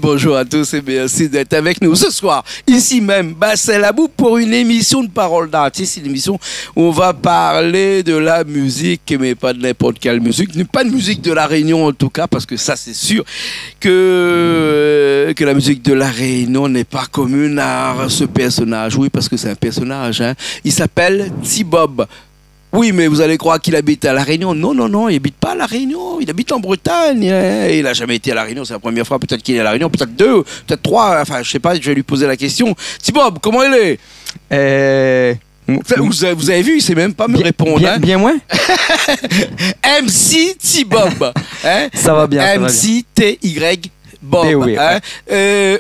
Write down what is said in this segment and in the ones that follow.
bonjour à tous et merci d'être avec nous ce soir. Ici même, c'est la boue pour une émission de parole d'artiste, une émission où on va parler de la musique, mais pas de n'importe quelle musique, pas de musique de La Réunion en tout cas, parce que ça c'est sûr que la musique de La Réunion n'est pas commune à ce personnage. Oui, parce que c'est un personnage, hein. Il s'appelle T-Bob. Oui, mais vous allez croire qu'il habite à La Réunion. Non, non, non, il habite pas à La Réunion. Il habite en Bretagne. Hein. Il n'a jamais été à La Réunion. C'est la première fois. Peut-être qu'il est à La Réunion. Peut-être deux, peut-être trois. Enfin, je sais pas. Je vais lui poser la question. T-Bob, comment il est vous avez vu, il sait même pas me répondre. Bien, hein. Bien moins. MC T-Bob. Hein. Ça va bien. MC T-Y. Bob. Oui, hein.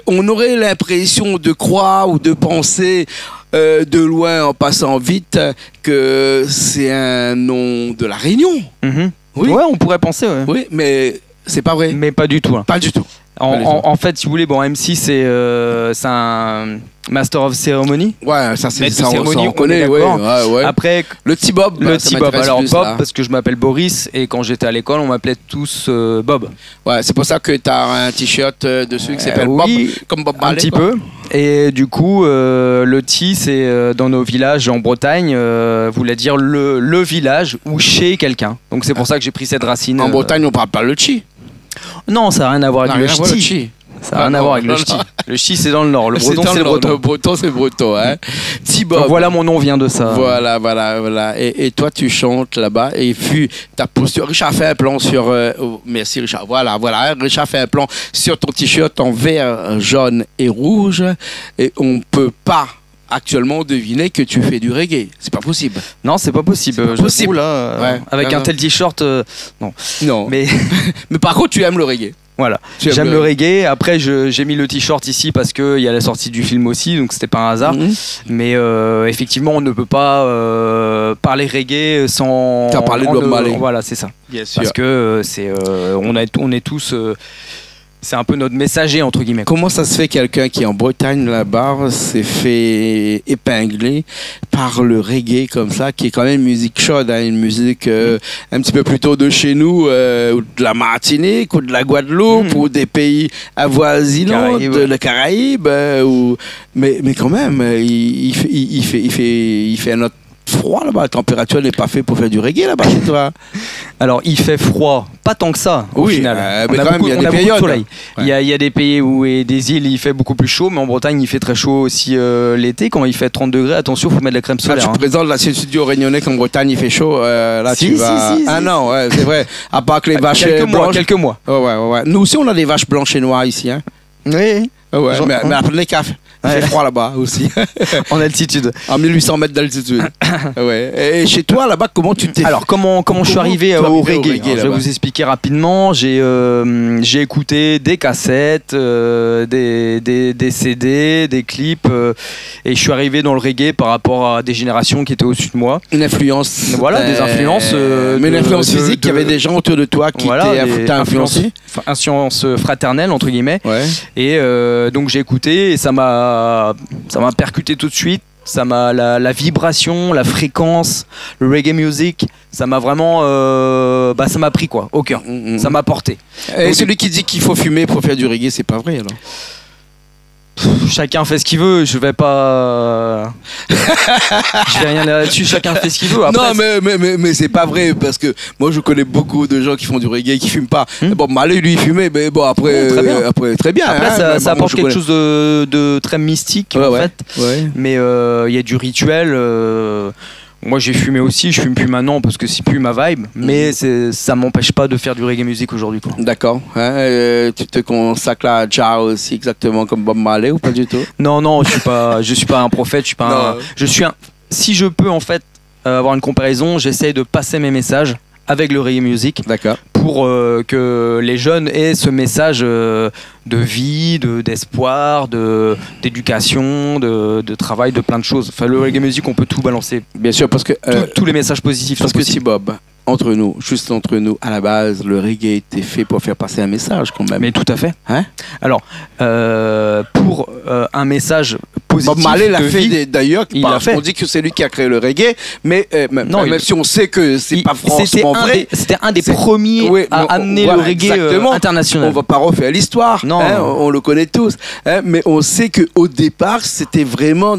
On aurait l'impression de croire ou de penser de loin en passant vite que c'est un nom de La Réunion. Oui. Ouais, on pourrait penser. Ouais. Oui, mais c'est pas vrai. Mais pas du tout. Hein. Pas du tout. En fait, si vous voulez, bon, MC c'est un Master of Ceremony. Ouais, ça c'est ça, on connaît. Ouais. Après, le T-Bob. Le T-Bob. Alors Bob, parce que je m'appelle Boris et quand j'étais à l'école, on m'appelait tous Bob. Ouais, c'est pour ça que tu as un t-shirt dessus qui s'appelle Bob, comme Bob Marley. Un petit peu. Et du coup, le T, c'est dans nos villages en Bretagne, voulait dire le village ou chez quelqu'un. Donc c'est pour ça que j'ai pris cette racine. En Bretagne, on parle pas le chi. Non, ça n'a rien à voir avec le ch'ti. Ça n'a rien à voir avec le ch'ti. Le ch'ti, c'est dans le nord. Le breton, c'est le breton. Le breton, c'est breton. Hein. T-Bob. Donc voilà, mon nom vient de ça. Voilà. Et toi, tu chantes là-bas. Et puis, ta posture. Richard fait un plan sur. Merci, Richard. Voilà. Richard fait un plan sur ton t-shirt en vert, jaune et rouge. Et on peut pas actuellement deviner que tu fais du reggae. C'est pas possible. Non, c'est pas possible. Possible. Là, avec un tel t-shirt, non. Non. Mais par contre, tu aimes le reggae. Voilà, j'aime le reggae. Après, j'ai mis le t-shirt ici parce qu'il y a la sortie du film aussi, donc c'était pas un hasard. Mais effectivement, on ne peut pas parler reggae sans parler de Bob Marley. Voilà, c'est ça. Bien sûr. Parce que on est tous. C'est un peu notre messager, entre guillemets. Comment ça se fait quelqu'un qui est en Bretagne là-bas s'est fait épingler par le reggae comme ça, qui est quand même une musique chaude, hein, une musique un petit peu plutôt de chez nous, ou de la Martinique, ou de la Guadeloupe, ou des pays avoisinants, de la Caraïbe, mais quand même, il fait un autre froid là-bas, la température n'est pas faite pour faire du reggae là-bas chez toi. Alors il fait froid, pas tant que ça au final. Mais quand même, il y a des périodes. Soleil. Ouais. Il y a des pays et des îles il fait beaucoup plus chaud, mais en Bretagne il fait très chaud aussi l'été. Quand il fait 30 degrés, attention, il faut mettre de la crème solaire. Tu présentes la studio réunionnais qu'en Bretagne il fait chaud. Là tu vas. Non, ouais, c'est vrai. À part que les vaches blanches. Quelques mois. Ouais. Nous aussi on a des vaches blanches et noires ici. Hein. Oui. Ouais, mais après les cafés. Il fait froid là-bas aussi. En altitude. En 1800 mètres d'altitude. Ouais. Et chez toi là-bas, comment tu t'es. Alors comment je suis arrivé au reggae, je vais vous expliquer rapidement. J'ai écouté des cassettes, des CD, des clips, et je suis arrivé dans le reggae par rapport à des générations qui étaient au-dessus de moi. Une influence. Voilà, des influences. Mais une influence physique, il y avait des gens autour de toi qui t'ont influencé. Influence fraternelle entre guillemets. Ouais. Et donc j'ai écouté et ça m'a percuté tout de suite. Ça m'a la vibration, la fréquence, le reggae music, ça m'a vraiment ça m'a pris quoi au cœur. Ça m'a porté. Et donc, celui qui dit qu'il faut fumer pour faire du reggae, c'est pas vrai alors. Chacun fait ce qu'il veut, je vais pas. Je vais rien là-dessus, chacun fait ce qu'il veut. Après, non, mais c'est pas vrai, parce que moi je connais beaucoup de gens qui font du reggae qui fument pas. Bon, Marley lui il fumait, mais bon, après, très bien. Après, ça apporte quelque chose de très mystique en fait. Ouais. Mais il y a du rituel. Moi j'ai fumé aussi, je fume plus maintenant parce que c'est plus ma vibe, mais ça m'empêche pas de faire du reggae music aujourd'hui. D'accord. Tu te consacres à Jah aussi exactement comme Bob Marley ou pas du tout? Non, je suis pas un prophète, si je peux en fait avoir une comparaison, j'essaie de passer mes messages avec le reggae music. D'accord. Pour que les jeunes aient ce message de vie, d'espoir, d'éducation, de travail, de plein de choses. Enfin, le reggae music, on peut tout balancer. Bien sûr, parce que tous les messages positifs. Parce que T-Bob, juste entre nous, à la base, le reggae était fait pour faire passer un message quand même. Mais tout à fait. Hein? Alors, pour un message positif. Bob Marley l'a fait d'ailleurs, on dit que c'est lui qui a créé le reggae, mais même si on sait que c'est pas franchement vrai. C'était un des premiers à amener le reggae international. On va pas refaire l'histoire, on le connaît tous, mais on sait qu'au départ, c'était vraiment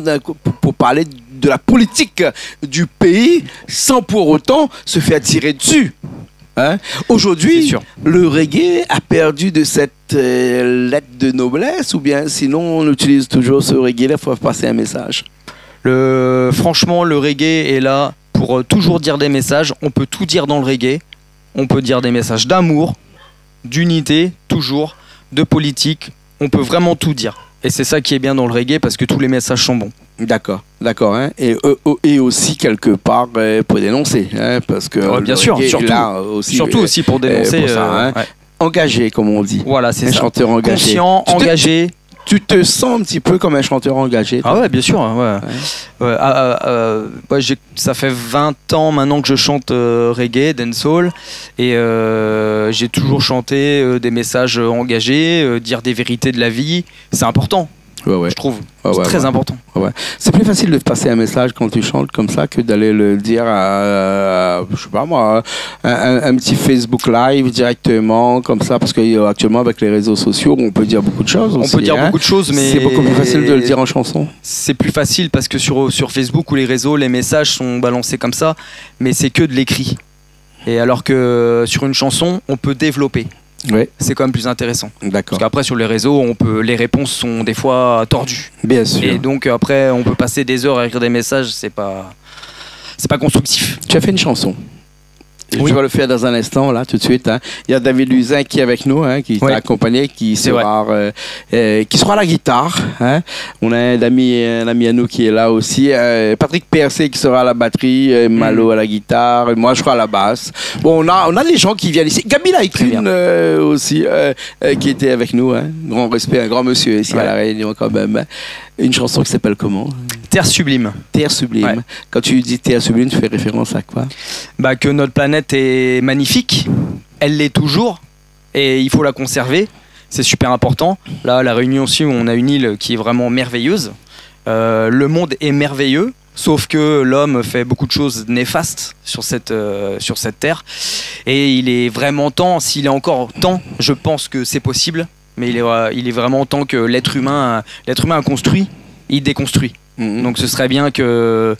pour parler de la politique du pays sans pour autant se faire tirer dessus. Aujourd'hui, le reggae a perdu de cette lettre de noblesse, ou bien sinon on utilise toujours ce reggae-là pour passer un message? Franchement, le reggae est là pour toujours dire des messages. On peut tout dire dans le reggae. On peut dire des messages d'amour, d'unité, toujours, de politique. On peut vraiment tout dire. Et c'est ça qui est bien dans le reggae, parce que tous les messages sont bons. D'accord. Et aussi quelque part pour dénoncer, parce que bien sûr, surtout aussi pour dénoncer. Pour ça, engagé, comme on dit. Voilà, c'est ça. Chanteur engagé. Conscient, engagé. Tu te sens un petit peu comme un chanteur engagé? Ah ouais, bien sûr. Ça fait 20 ans maintenant que je chante reggae, dancehall, et j'ai toujours chanté des messages engagés, dire des vérités de la vie. C'est important. Je trouve. C'est très important. C'est plus facile de passer un message quand tu chantes comme ça que d'aller le dire à je sais pas moi, un petit Facebook Live directement comme ça, parce qu'actuellement avec les réseaux sociaux on peut dire beaucoup de choses. On peut dire beaucoup de choses, mais c'est beaucoup plus facile de le dire en chanson. C'est plus facile parce que sur Facebook ou les réseaux, les messages sont balancés comme ça, mais c'est que de l'écrit. Et alors que sur une chanson, on peut développer. C'est quand même plus intéressant. D'accord. Parce qu'après sur les réseaux, les réponses sont des fois tordues. Bien sûr. Et donc après, on peut passer des heures à écrire des messages, c'est pas constructif. Tu as fait une chanson. Je vais le faire dans un instant, là, tout de suite. Il y a David Luzin qui est avec nous, qui t'a accompagné, qui sera à la guitare. On a un ami à nous qui est là aussi. Patrick Percé qui sera à la batterie, Malo à la guitare, moi je serai à la basse. Bon, on a des gens qui viennent ici. Gabi Laikun aussi, qui était avec nous. Grand respect, un grand monsieur ici à La Réunion quand même. Une chanson qui s'appelle comment? Terre sublime. Terre sublime. Quand tu dis Terre sublime, tu fais référence à quoi? Que notre planète est magnifique, elle l'est toujours, et il faut la conserver, c'est super important. Là, La Réunion aussi, on a une île qui est vraiment merveilleuse. Le monde est merveilleux, sauf que l'homme fait beaucoup de choses néfastes sur cette terre. Et il est vraiment temps, s'il est encore temps, je pense que c'est possible, mais il est vraiment temps que l'être humain a construit, il déconstruit. Donc ce serait bien que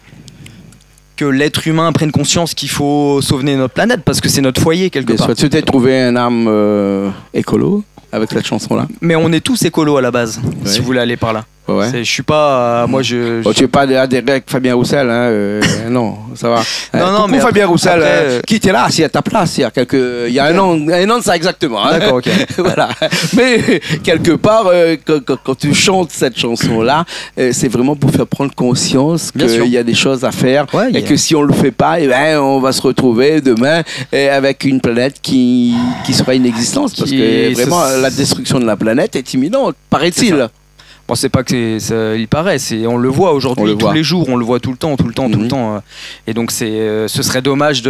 l'être humain prenne conscience qu'il faut sauver notre planète, parce que c'est notre foyer quelque part. Tu t'es trouvé un âme écolo avec cette chanson-là? Mais on est tous écolos à la base, si vous voulez aller par là. Je suis pas tu es pas adhéré avec Fabien Roussel, non, ça va. Non, mais Fabien Roussel qui était là assis à ta place il y a un an de ça exactement. D'accord, ok. Voilà. Mais quelque part, quand tu chantes cette chanson-là, c'est vraiment pour faire prendre conscience qu'il y a des choses à faire, et que si on le fait pas, on va se retrouver demain avec une planète qui sera inexistante, parce que vraiment la destruction de la planète est imminente, paraît-il. Bon, c'est pas que il paraît, on le voit aujourd'hui tous les jours, on le voit tout le temps. Et donc ce serait dommage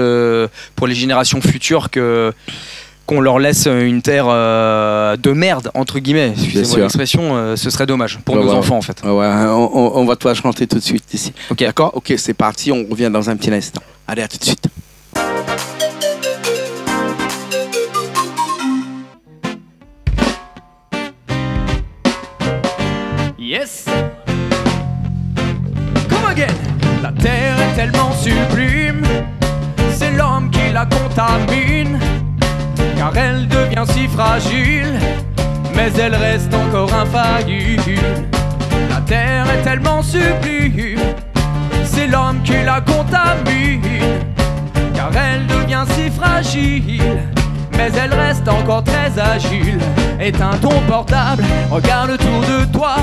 pour les générations futures qu'on leur laisse une terre de merde, entre guillemets. Excusez-moi l'expression, ce serait dommage pour nos enfants en fait. On va te chanter tout de suite ici. Ok. D'accord? Ok, c'est parti, on revient dans un petit instant. Allez, à tout de suite. Yes! Come again! La terre est tellement sublime, c'est l'homme qui la contamine, car elle devient si fragile, mais elle reste encore infaillible. La terre est tellement sublime, c'est l'homme qui la contamine, car elle devient si fragile, mais elle reste encore très agile. Éteins ton portable, regarde autour de toi,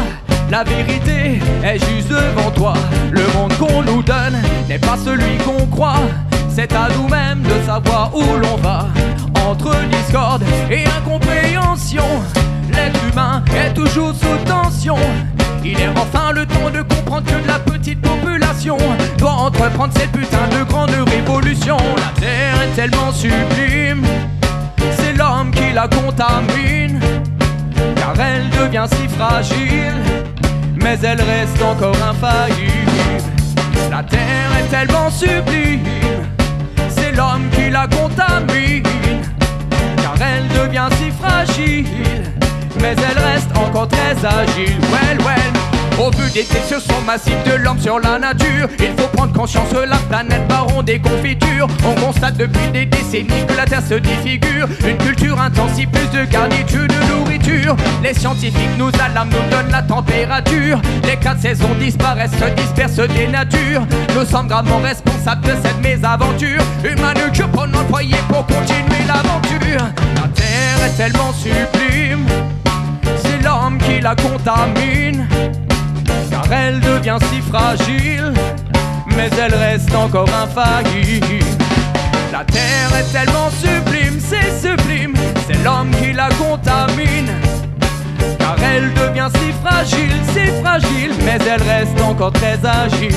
la vérité est juste devant toi. Le monde qu'on nous donne n'est pas celui qu'on croit, c'est à nous-mêmes de savoir où l'on va. Entre discorde et incompréhension, l'être humain est toujours sous tension. Il est enfin le temps de comprendre que la petite population doit entreprendre cette putain de grande révolution. La terre est tellement sublime, c'est l'homme qui la contamine, car elle devient si fragile, mais elle reste encore infaillible. La terre est tellement sublime, c'est l'homme qui la contamine, car elle devient si fragile, mais elle reste encore très agile. Au vu des décisions massives de l'homme sur la nature, il faut prendre conscience que la planète baron des confitures. On constate depuis des décennies que la terre se défigure, une culture intensive, plus de garniture, de nourriture. Les scientifiques nous alarment, nous donnent la température. Les 4 saisons disparaissent, se dispersent des natures. Nous sommes gravement responsables de cette mésaventure humaine que pour employer pour continuer l'aventure. La terre est tellement sublime, c'est l'homme qui la contamine, car elle devient si fragile, mais elle reste encore infaillible. La terre est tellement sublime, c'est l'homme qui la contamine, car elle devient si fragile, mais elle reste encore très agile.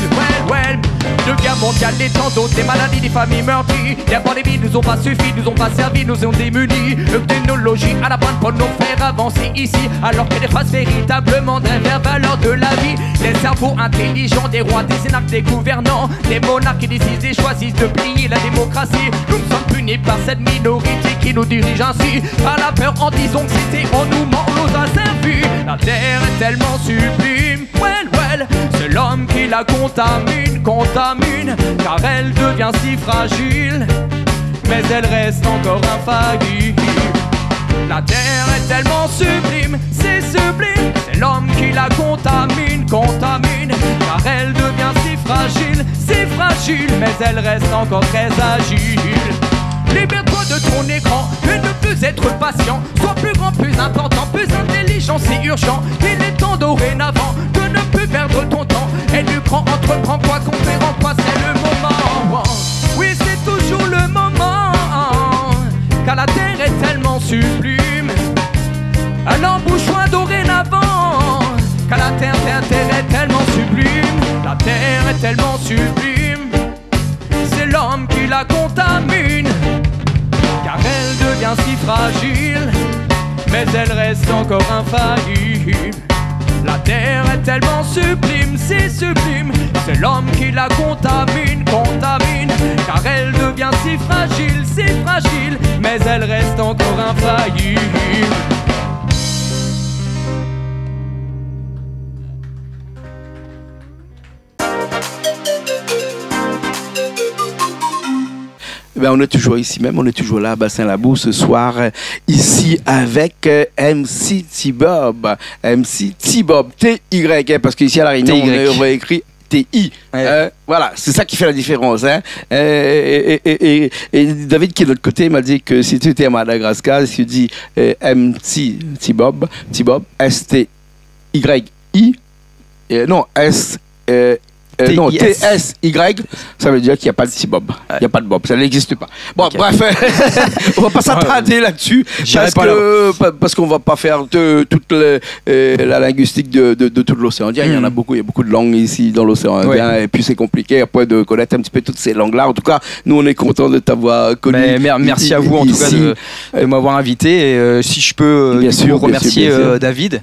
De guerre mondiale, des temps d'autres, des maladies, des familles meurtries. Les pandémies nous ont pas suffi, nous ont pas servi, nous ont démunis. Une technologie à la pointe pour nous faire avancer ici, alors qu'elle efface véritablement des vraies valeurs de la vie. Les cerveaux intelligents des rois, des énarques, des gouvernants, des monarques qui décident et choisissent de plier la démocratie. Nous sommes punis par cette minorité qui nous dirige ainsi, par la peur en disant que c'était on nous ment, on nous a servi. La terre est tellement sublime, c'est l'homme qui la contamine, car elle devient si fragile, mais elle reste encore infaillible. La terre est tellement sublime, c'est l'homme qui la contamine, car elle devient si fragile, mais elle reste encore très agile. Libère-toi de ton écran et ne plus être patient. Sois plus grand, plus important, plus intelligent, c'est urgent. Il est temps dorénavant de ne plus perdre ton temps. Et du cran, entreprends quoi, conquérant quoi, c'est le moment. Oui, c'est toujours le moment, car la terre est tellement sublime. Alors bouge-toi dorénavant, car la terre est tellement sublime. La terre est tellement sublime, c'est l'homme qui la contamine, car elle devient si fragile, mais elle reste encore infaillible. La terre est tellement sublime, c'est l'homme qui la contamine, car elle devient si fragile, mais elle reste encore infaillible. Ben, on est toujours ici même, on est toujours là à Bassin-Labou ce soir, ici avec MC T-Bob. MC T-Bob, T-Y, parce qu'ici à La Réunion, on a écrit T-I. Voilà, c'est ça qui fait la différence. Hein. Et David, qui est de l'autre côté, m'a dit que si tu étais à Madagascar, si tu dis MC T-Bob, S-T-Y-I, non, S... non, T-S-Y, ça veut dire qu'il n'y a pas de T-Bob. Il n'y a pas de Bob, ça n'existe pas. Bon, okay. Bref, on va pas s'attarder là-dessus, parce qu'on va pas faire toute la linguistique de tout l'océan Indien. Il y en a beaucoup, il y a beaucoup de langues ici dans l'océan Indien, et puis c'est compliqué après de connaître un petit peu toutes ces langues-là. En tout cas, nous, on est contents de t'avoir connu. Merci à vous, en tout cas, de m'avoir invité. Et si je peux remercier David,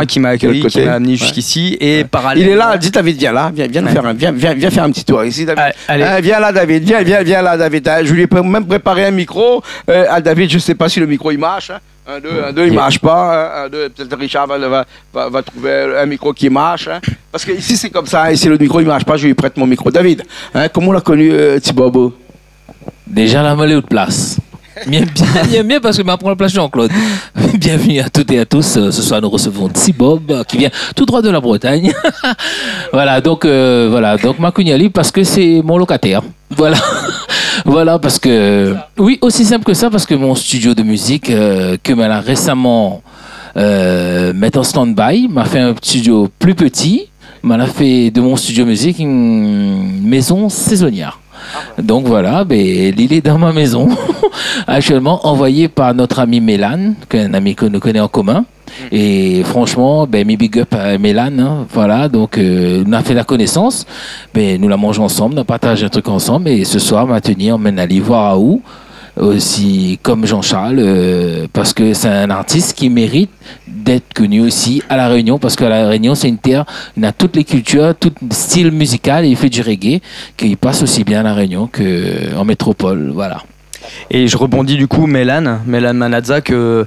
qui m'a accueilli, qui m'a amené jusqu'ici. Et il est là, dis David, viens là, viens faire un petit tour ici, David. Viens là, David, viens là, David. Je lui ai même préparé un micro. À David, je sais pas si le micro il marche. Hein. Un, deux, il marche pas. Un, deux, peut-être Richard va trouver un micro qui marche. Hein. Parce que ici c'est comme ça. Ici le micro il marche pas, je lui prête mon micro. David, hein, comment on l'a connu, T-Bob? Déjà la mêlée de place. Bien, parce que ma première place Jean-Claude. Bienvenue à toutes et à tous. Ce soir, nous recevons T-Bob qui vient tout droit de la Bretagne. Voilà, donc Makunyali parce que c'est mon locataire. Voilà. Voilà, parce que... Oui, aussi simple que ça, parce que mon studio de musique, que m'a récemment mis en stand-by, m'a fait un studio plus petit, m'a fait de mon studio musique une maison saisonnière. Donc voilà, il est dans ma maison, actuellement envoyé par notre ami Mélan, un ami que nous connaissons en commun. Et franchement, mes big up à Mélan, hein, voilà, donc on a fait la connaissance, nous la mangeons ensemble, on partage un truc ensemble, et ce soir, maintenant, on mène à l'Ivoire à où aussi comme Jean-Charles, parce que c'est un artiste qui mérite d'être connu aussi à La Réunion, parce que La Réunion, c'est une terre, il a toutes les cultures, tout style musical, et il fait du reggae, qui passe aussi bien à La Réunion qu'en métropole, voilà. Et je rebondis du coup, Mélan Manazza, que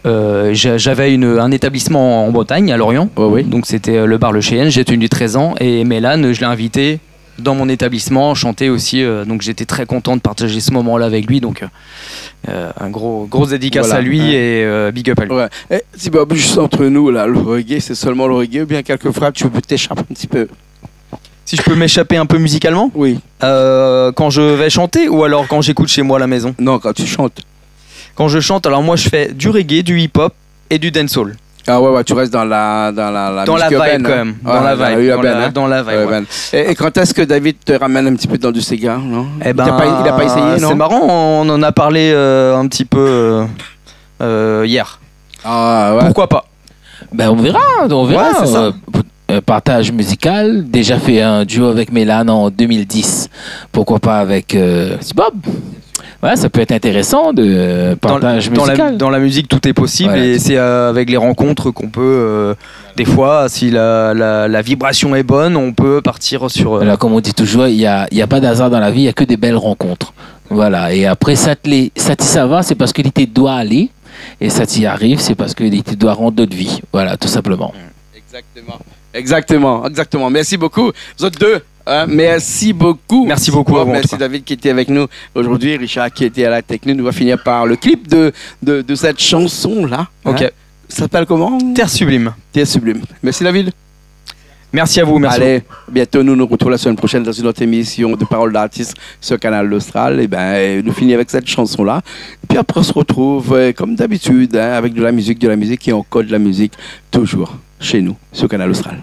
j'avais un établissement en Bretagne, à Lorient, donc c'était le bar Le Cheyenne, j'ai tenu 13 ans, et Mélan, je l'ai invité dans mon établissement, chanter aussi, donc j'étais très content de partager ce moment-là avec lui, donc un gros dédicace à lui et big up à lui. Ouais. Et, si Bob, juste entre nous, là, le reggae, c'est seulement le reggae ou bien quelquefois tu peux t'échapper un petit peu? Si je peux m'échapper un peu musicalement? Oui. Quand je vais chanter ou alors quand j'écoute chez moi à la maison? Non, quand tu chantes. Quand je chante, alors moi je fais du reggae, du hip-hop et du dancehall. Ah ouais, tu restes dans la vibe urbaine, quand même. Dans la vibe. Et quand est-ce que David te ramène un petit peu dans du Sega, non? Eh ben, il a pas essayé, non? C'est marrant, on en a parlé un petit peu hier. Ah ouais. Pourquoi pas? Ben on verra. Ouais, c'est ça. Partage musical, déjà fait un duo avec Mélan en 2010. Pourquoi pas avec Bob? Ouais, ça peut être intéressant de partage musical. Dans la musique, tout est possible, et c'est avec les rencontres qu'on peut, des fois, si la vibration est bonne, on peut partir sur... Voilà, comme on dit toujours, il y a pas d'hasard dans la vie, il y a que des belles rencontres. Voilà, et après, ça va, c'est parce que tu dois aller, et ça t'y arrive, c'est parce que tu dois rendre d'autres vies. Voilà, tout simplement. Exactement. Merci beaucoup. Vous autres deux. Merci beaucoup. Merci beaucoup. Merci David qui était avec nous aujourd'hui. Richard qui était à la technique. Nous va finir par le clip de cette chanson-là. Ok. Ça s'appelle comment? Terre Sublime. Terre Sublime. Merci David. Merci à vous. Merci. Allez, bientôt nous retrouvons la semaine prochaine dans une autre émission de Paroles d'artistes sur Canal Austral. Et nous finissons avec cette chanson-là. Puis après on se retrouve comme d'habitude avec de la musique et on code de la musique toujours chez nous sur Canal Austral.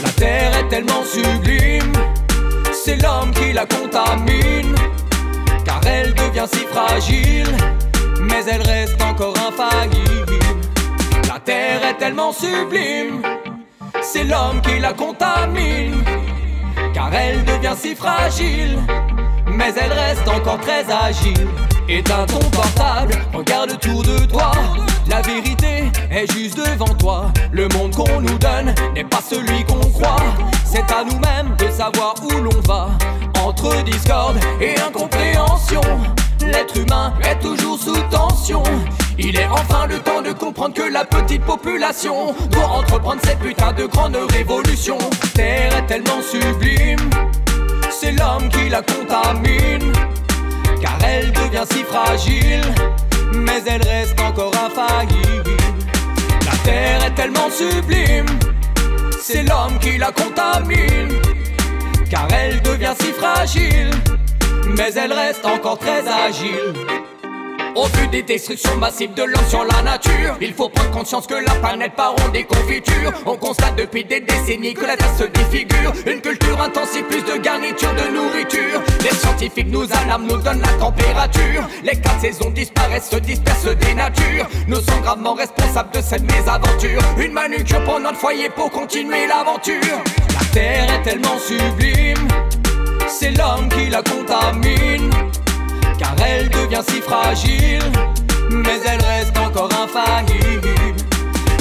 La terre est tellement sublime, c'est l'homme qui la contamine, car elle devient si fragile, mais elle reste encore infaillible. La terre est tellement sublime, c'est l'homme qui la contamine, car elle devient si fragile, mais elle reste encore très agile. Éteins ton portable, regarde autour de toi. La vérité est juste devant toi. Le monde qu'on nous donne n'est pas celui qu'on croit. C'est à nous-mêmes de savoir où l'on va. Entre discorde et incompréhension, l'être humain est toujours sous tension. Il est enfin le temps de comprendre que la petite population doit entreprendre cette putain de grande révolution. Terre est tellement sublime, c'est l'homme qui la contamine, car elle devient si fragile, mais elle reste encore infaillible. La terre est tellement sublime, c'est l'homme qui la contamine, car elle devient si fragile, mais elle reste encore très agile. Au vu des destructions massives de l'homme sur la nature, il faut prendre conscience que la planète part en déconfiture. On constate depuis des décennies que la terre se défigure. Une culture intensive, plus de garniture, de nourriture. Les scientifiques nous alarment, nous donnent la température. Les 4 saisons disparaissent, se dispersent, se dénaturent. Nous sommes gravement responsables de cette mésaventure. Une manucure pour notre foyer pour continuer l'aventure. La terre est tellement sublime, c'est l'homme qui la contamine, car elle devient si fragile, mais elle reste encore infaillible.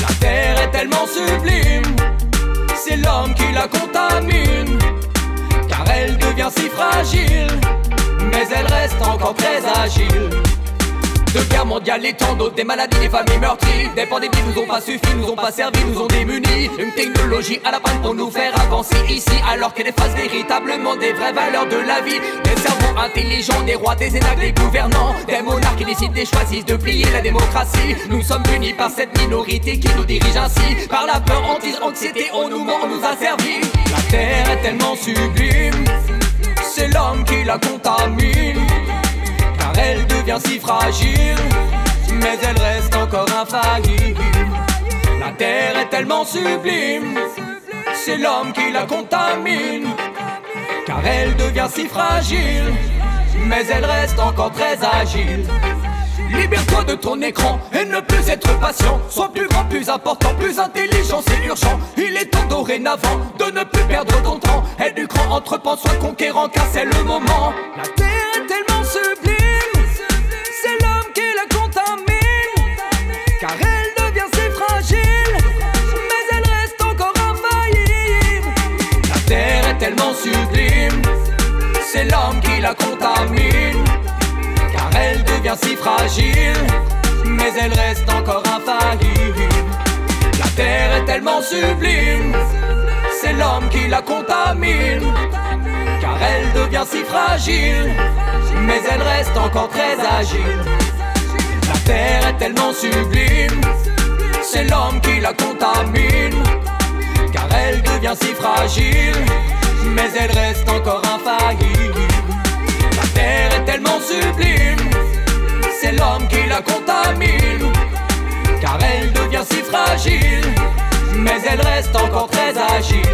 La terre est tellement sublime, c'est l'homme qui la contamine, car elle devient si fragile, mais elle reste encore très agile. De guerre mondiale et tant d'autres, des maladies, des familles meurtries, des pandémies nous ont pas suffi, nous ont pas servi, nous ont démunis. Une technologie à la panne pour nous faire avancer ici, alors qu'elle efface véritablement des vraies valeurs de la vie. Des cerveaux intelligents, des rois, des énarques, des gouvernants, des monarques qui décident et choisissent de plier la démocratie. Nous sommes unis par cette minorité qui nous dirige ainsi. Par la peur, anxiété, on nous ment, on nous a servi. La terre est tellement sublime, c'est l'homme qui la contamine, car elle devient si fragile, mais elle reste encore infaillible. La terre est tellement sublime, c'est l'homme qui la contamine, car elle devient si fragile, mais elle reste encore très agile. Libère-toi de ton écran et ne plus être patient. Sois plus grand, plus important, plus intelligent, c'est urgent. Il est temps dorénavant de ne plus perdre ton temps. Aie du cran, entreprends, sois conquérant, car c'est le moment. La terre est tellement sublime, c'est l'homme qui la contamine, car elle devient si fragile, mais elle reste encore infaillible. La terre est tellement sublime, c'est l'homme qui la contamine, car elle devient si fragile, mais elle reste encore infaillible. La terre est tellement sublime, c'est l'homme qui la contamine, car elle devient si fragile, mais elle reste encore très agile. La terre est tellement sublime, c'est l'homme qui la contamine, car elle devient si fragile, mais elle reste encore infaillible. La terre est tellement sublime, c'est l'homme qui la contamine, car elle devient si fragile, mais elle reste encore très agile.